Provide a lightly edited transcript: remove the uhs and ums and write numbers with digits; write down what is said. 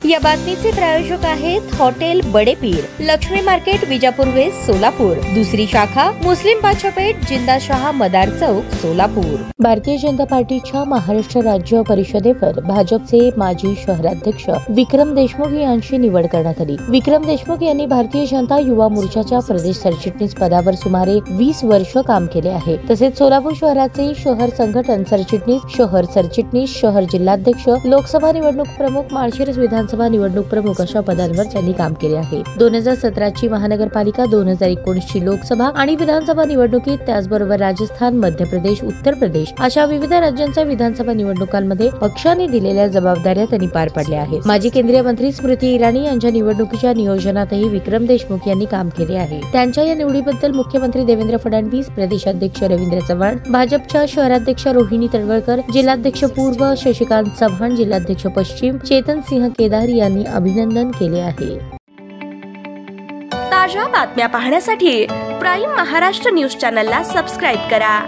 या बातमीचे प्रायोजक आहेत hotel Badepir, Laxmi market, Vijapur west, Solapur. दुसरी शाखा मुस्लिम बादशाहपेठ, जिंदाशाह मदार चौक, सोलापूर। भारतीय जनता पार्टीच्या महाराष्ट्र राज्य परिषदेवर भाजपचे माजी शहराध्यक्ष विक्रम देशमुख यांची निवड करण्यात आली। विक्रम देशमुख यांनी भारतीय जनता युवा मोर्चाच्या प्रदेश सरचिटणीस पदावर सुमारे 20 वर्ष काम केले आहे। तसेच सोलापूर शहराचे शहर संघटन सरचिटणीस, शहर सरचिटणीस, शहर जिल्हाध्यक्ष, लोकसभा निवडणूक प्रमुख, माळशिरस विधानसभा निवडणूक प्रमुख अशा पदांवर त्यांनी काम केले आहे। 2017 ची महानगरपालिका, 2019 ची लोकसभा आणि विधानसभा निवडणुकीत, त्याचबरोबर राजस्थान, मध्य प्रदेश, उत्तर प्रदेश अशा विविध राज्यांच्या विधानसभा निवडणुकांमध्ये पक्षाने दिलेल्या जबाबदाऱ्या त्यांनी पार पाडल्या आहेत। माजी केंद्रीय मंत्री स्मृती इराणी यांच्या निवडणुकीच्या नियोजनातही विक्रम देशमुख यांनी काम केले आहे। त्यांच्या या निवडीबद्दल मुख्यमंत्री देवेंद्र फडणवीस, प्रदेशाध्यक्ष रवींद्र चव्हाण, भाजपच्या शहराध्यक्ष रोहिणी तळवळकर, जिल्हाध्यक्ष पूर्व शशिकांत चव्हाण, जिल्हाध्यक्ष पश्चिम चेतन सिंह केदार यांनी अभिनंदन केले आहे। ताज्या बातम्या पाहण्यासाठी प्राईम महाराष्ट्र न्यूज चॅनलला सबस्क्राईब करा।